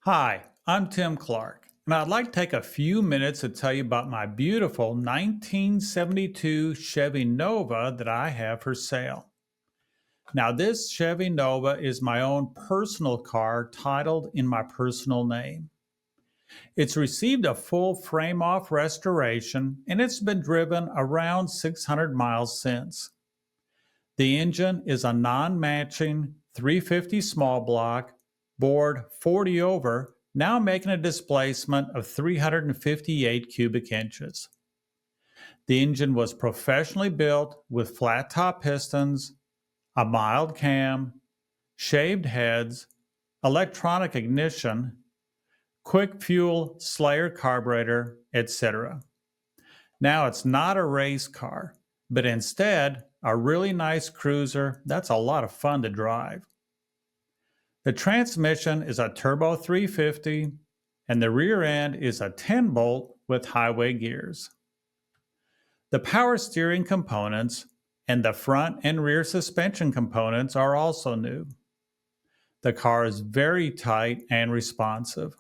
Hi, I'm Tim Clark, and I'd like to take a few minutes to tell you about my beautiful 1972 Chevy Nova that I have for sale. Now, this Chevy Nova is my own personal car titled in my personal name. It's received a full frame off restoration and it's been driven around 600 miles since. The engine is a non matching 350 small block, bored 40 over, now making a displacement of 358 cubic inches. The engine was professionally built with flat top pistons, a mild cam, shaved heads, electronic ignition, quick fuel Slayer carburetor, etc. Now, it's not a race car, but instead a really nice cruiser that's a lot of fun to drive. The transmission is a turbo 350, and the rear end is a 10-bolt with highway gears. The power steering components and the front and rear suspension components are also new. The car is very tight and responsive.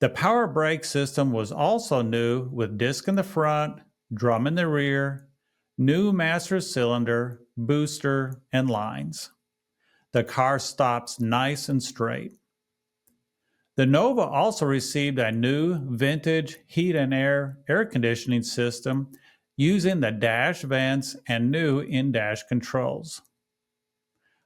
The power brake system was also new with disc in the front, drum in the rear, new master cylinder, booster, and lines. The car stops nice and straight. The Nova also received a new vintage heat and air conditioning system using the dash vents and new in-dash controls.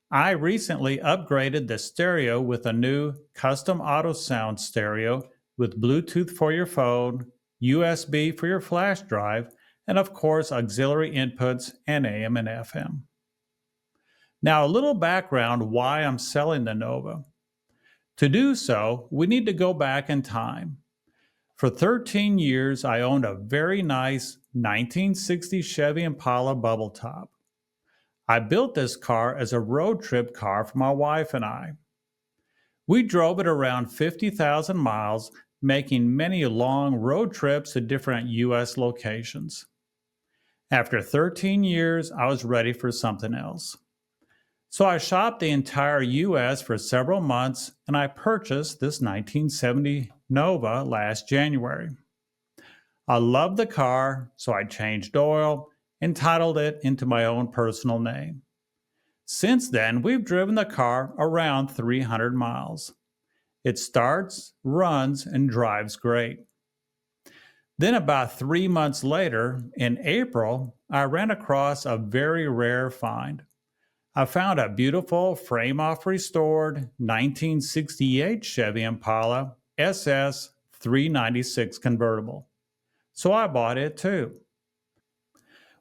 I recently upgraded the stereo with a new custom auto sound stereo with Bluetooth for your phone, USB for your flash drive, and of course auxiliary inputs and AM and FM. Now, a little background why I'm selling the Nova. To do so, we need to go back in time. For 13 years, I owned a very nice 1960 Chevy Impala bubble top. I built this car as a road trip car for my wife and I. We drove it around 50,000 miles, making many long road trips to different U.S. locations. After 13 years, I was ready for something else. So I shopped the entire U.S. for several months and I purchased this 1970 Nova last January. I loved the car, so I changed oil and titled it into my own personal name. Since then, we've driven the car around 300 miles. It starts, runs, and drives great. Then, about 3 months later, in April, I ran across a very rare find. I found a beautiful frame-off restored 1968 Chevy Impala SS 396 convertible. So I bought it too.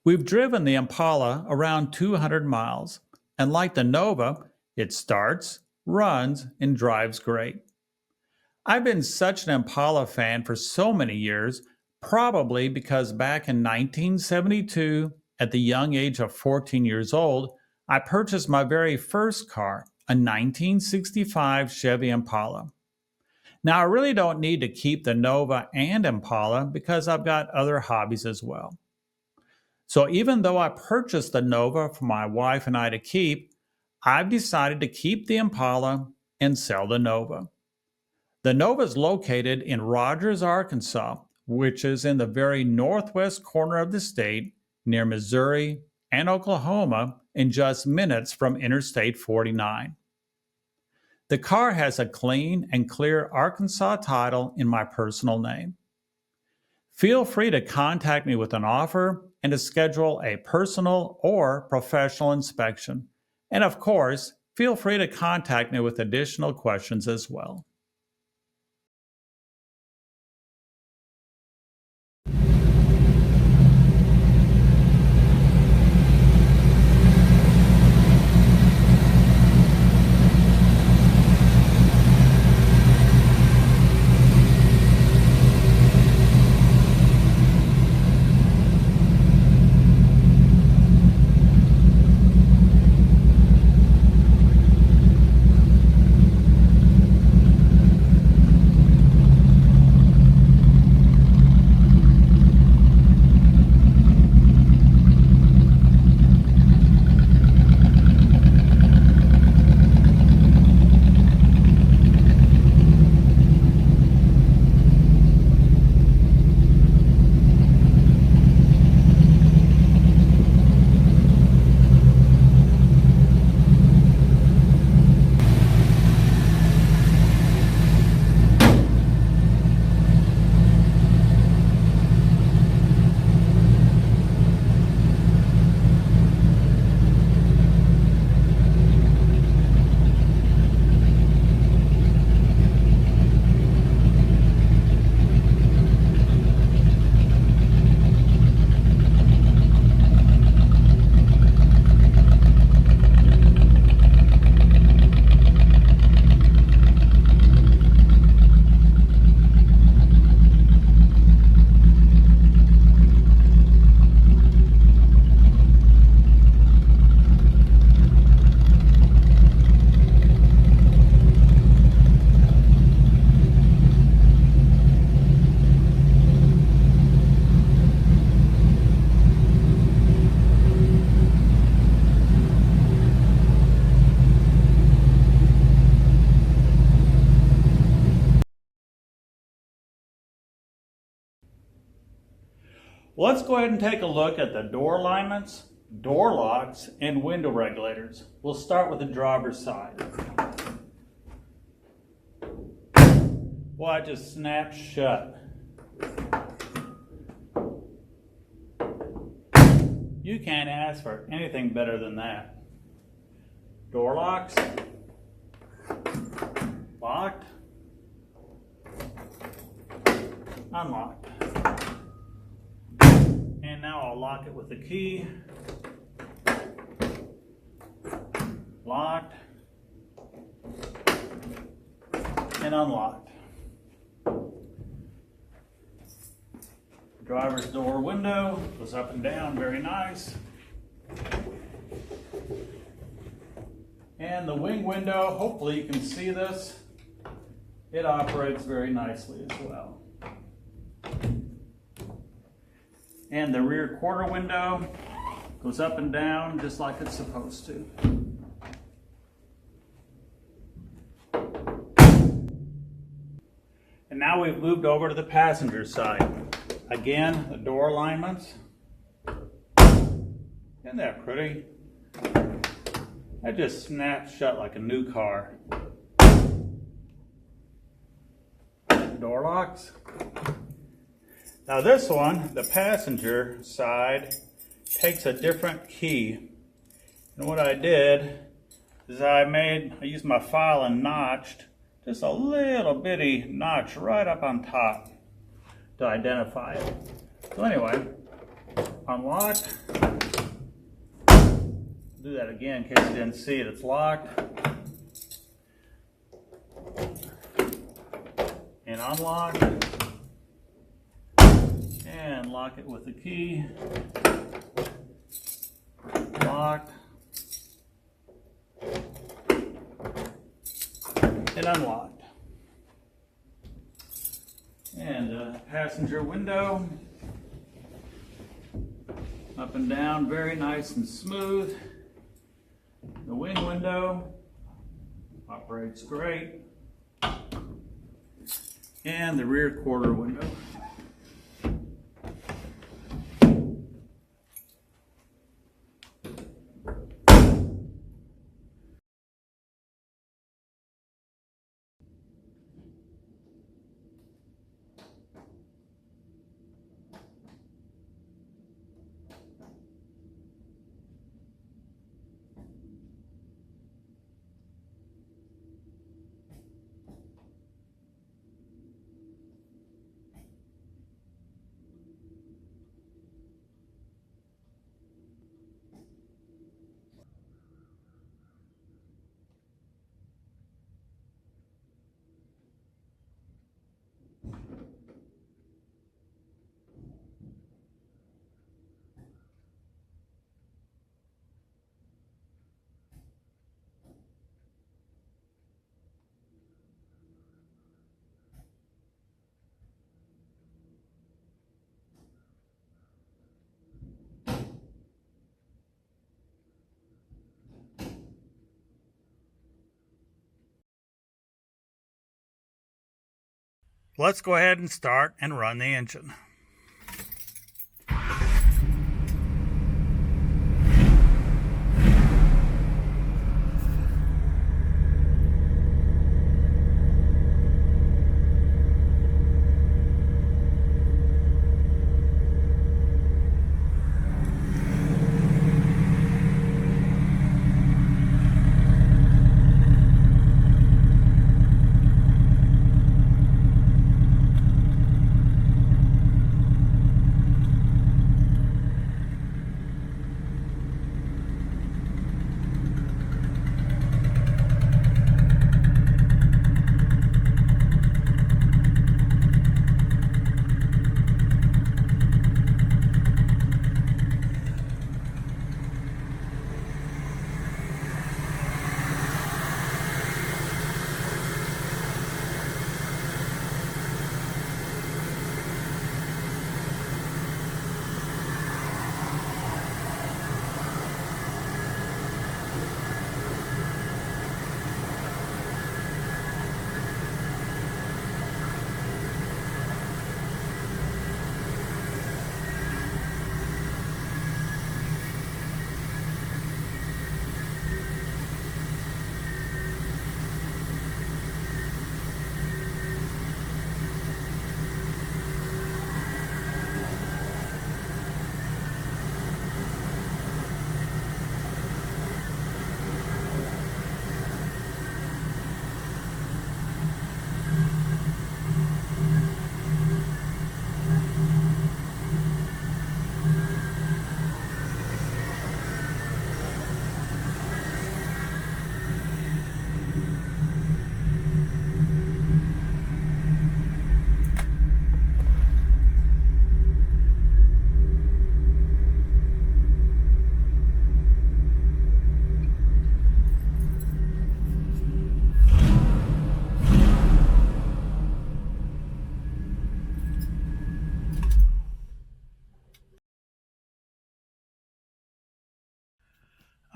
We've driven the Impala around 200 miles, and like the Nova, it starts, runs, and drives great. I've been such an Impala fan for so many years, probably because back in 1972, at the young age of 14 years old, I purchased my very first car, a 1965 Chevy Impala. Now, I really don't need to keep the Nova and Impala because I've got other hobbies as well. So even though I purchased the Nova for my wife and I to keep, I've decided to keep the Impala and sell the Nova. The Nova is located in Rogers, Arkansas, which is in the very northwest corner of the state near Missouri and Oklahoma in just minutes from Interstate 49. The car has a clean and clear Arkansas title in my personal name. Feel free to contact me with an offer and to schedule a personal or professional inspection. And of course, feel free to contact me with additional questions as well. Well, let's go ahead and take a look at the door alignments, door locks, and window regulators. We'll start with the driver's side. Well, it just snaps shut. You can't ask for anything better than that. Door locks, locked, unlocked. And now I'll lock it with the key. Locked and unlocked. Driver's door window goes up and down, very nice. And the wing window, hopefully you can see this. It operates very nicely as well. And the rear quarter window goes up and down just like it's supposed to. And now we've moved over to the passenger side. Again, the door alignments. Isn't that pretty? That just snaps shut like a new car. Door locks. Now this one, the passenger side, takes a different key. And what I did is I used my file and notched just a little bitty notch right up on top to identify it. So anyway, unlock. Do that again in case you didn't see it. It's locked. And unlock. And lock it with the key. Locked. And unlocked. And the passenger window, up and down, very nice and smooth. The wing window operates great. And the rear quarter window. Let's go ahead and start and run the engine.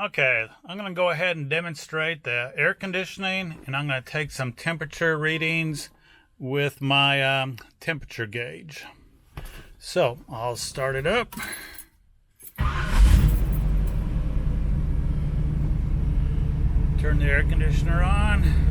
Okay, I'm going to go ahead and demonstrate the air conditioning, and I'm going to take some temperature readings with my temperature gauge. So I'll start it up. Turn the air conditioner on.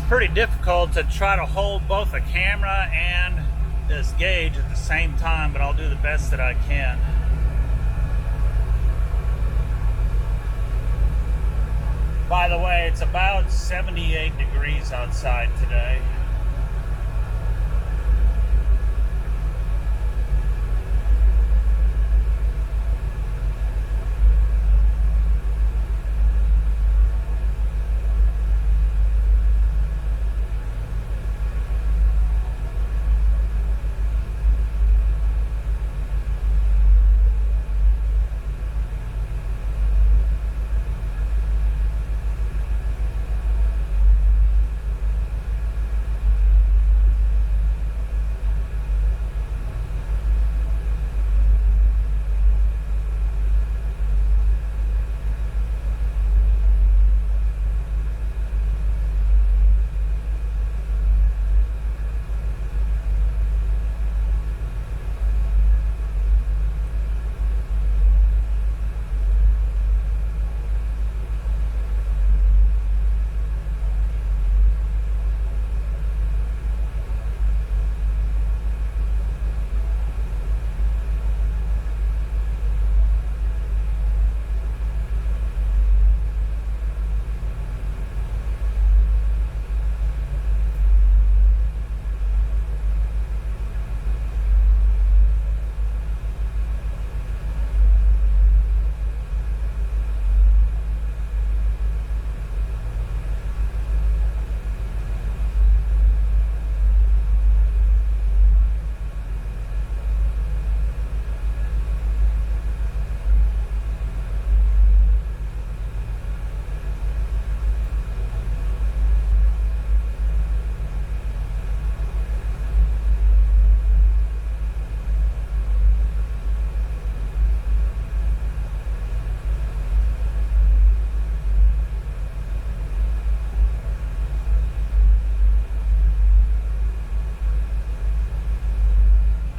Pretty difficult to try to hold both a camera and this gauge at the same time, but I'll do the best that I can. By the way, it's about 78 degrees outside today.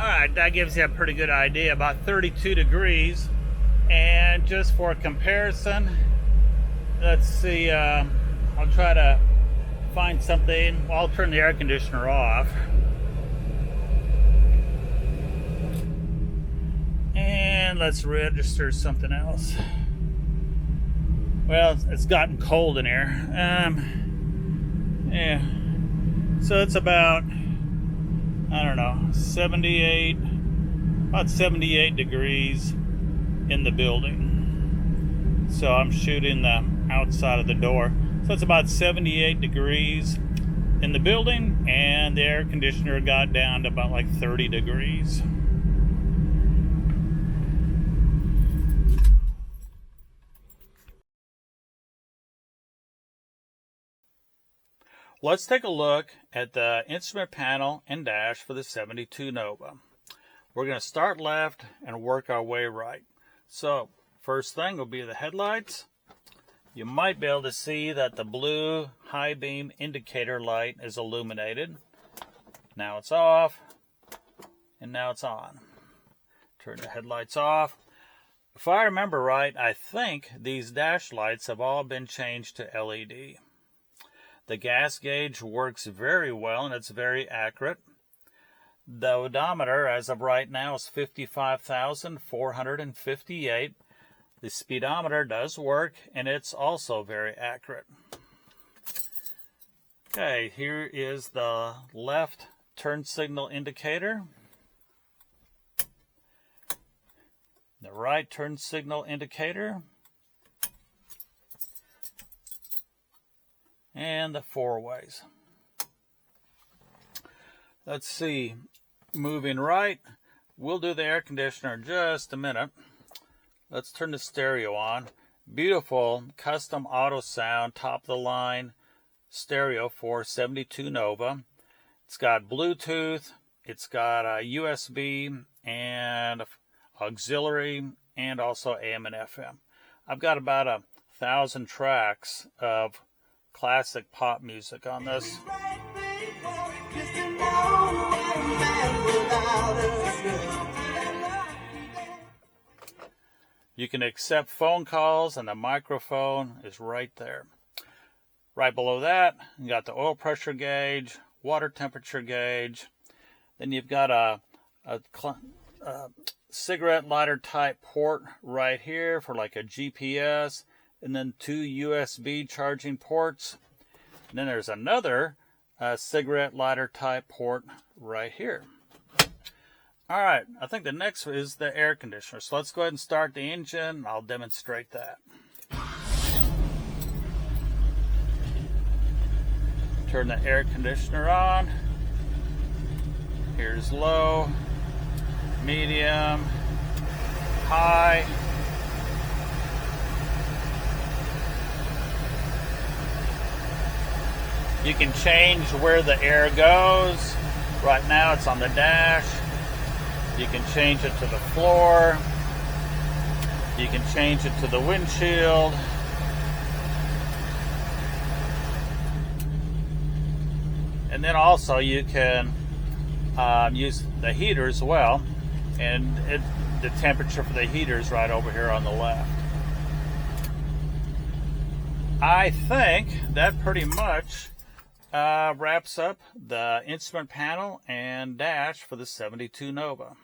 Alright, that gives you a pretty good idea, about 32 degrees. And just for comparison, let's see, I'll try to find something. Well, I'll turn the air conditioner off. And let's register something else. Well, it's gotten cold in here. Yeah. So it's about, I don't know, about 78 degrees in the building. So I'm shooting the outside of the door. So it's about 78 degrees in the building, and the air conditioner got down to about like 30 degrees. Let's take a look at the instrument panel and dash for the 72 Nova. We're going to start left and work our way right. So, first thing will be the headlights. You might be able to see that the blue high beam indicator light is illuminated. Now it's off, and now it's on. Turn the headlights off. If I remember right, I think these dash lights have all been changed to LED. The gas gauge works very well, and it's very accurate. The odometer, as of right now, is 55,458. The speedometer does work, and it's also very accurate. Okay, here is the left turn signal indicator. The right turn signal indicator. And the four ways. Let's see, moving right. We'll do the air conditioner in just a minute. Let's turn the stereo on. Beautiful custom auto sound, top of the line stereo for 72 Nova. It's got Bluetooth, it's got a USB and auxiliary, and also AM and FM. I've got about 1,000 tracks of classic pop music on this. You can accept phone calls, and the microphone is right there. Right below that, you got the oil pressure gauge, water temperature gauge. Then you've got a cigarette lighter type port right here for like a GPS, and then 2 USB charging ports. And then there's another cigarette lighter type port right here. All right, I think the next is the air conditioner. So let's go ahead and start the engine. I'll demonstrate that. Turn the air conditioner on. Here's low, medium, high. You can change where the air goes. Right now it's on the dash. You can change it to the floor. You can change it to the windshield. And then also you can use the heater as well. And the temperature for the heater is right over here on the left. I think that pretty much wraps up the instrument panel and dash for the 72 Nova.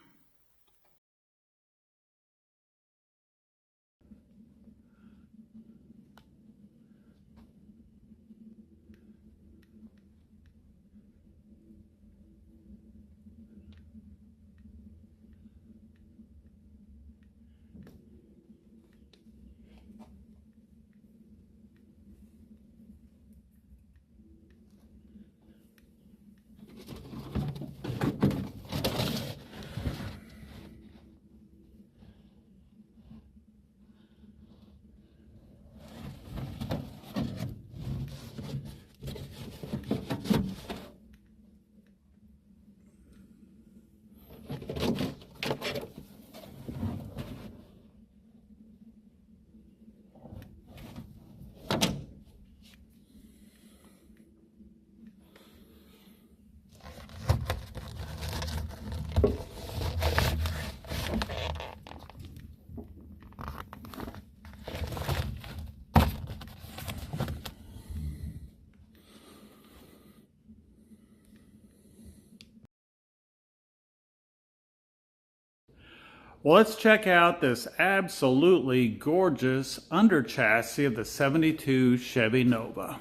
Well, let's check out this absolutely gorgeous under chassis of the 72 Chevy Nova.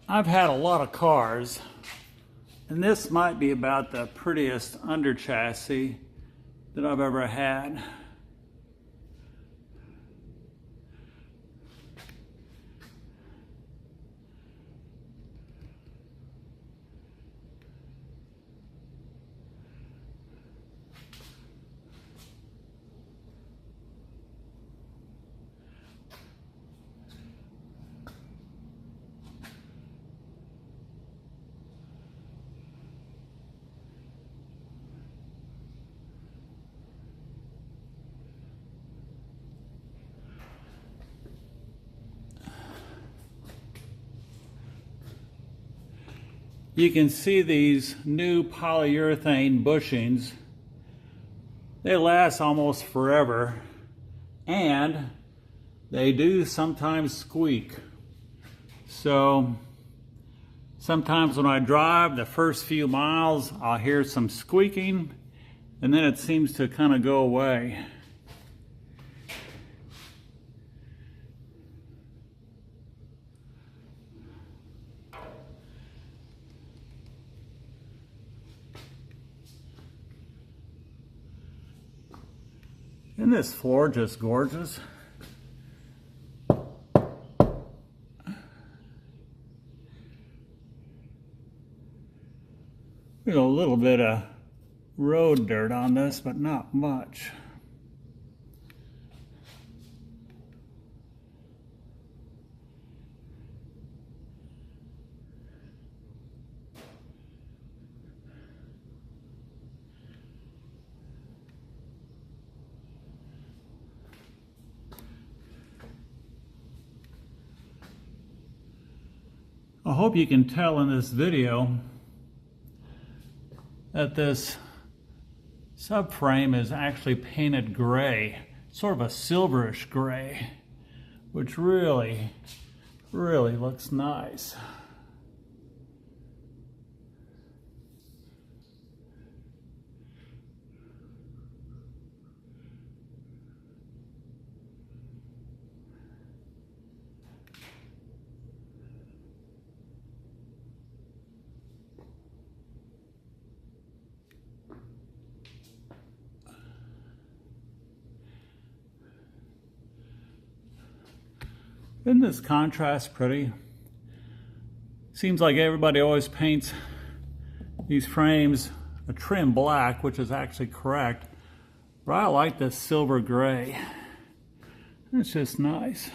I've had a lot of cars, and this might be about the prettiest under chassis that I've ever had. You can see these new polyurethane bushings. They last almost forever, and they do sometimes squeak. So sometimes when I drive the first few miles, I'll hear some squeaking, and then it seems to kind of go away. Isn't this floor just gorgeous? There's a little bit of road dirt on this, but not much. I hope you can tell in this video that this subframe is actually painted gray, sort of a silverish gray, which really looks nice. Isn't this contrast pretty? Seems like everybody always paints these frames a trim black, which is actually correct, but I like this silver gray. It's just nice.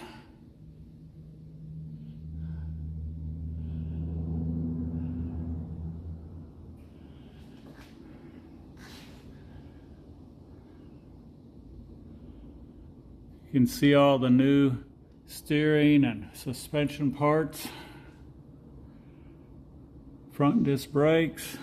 You can see all the new steering and suspension parts, front disc brakes.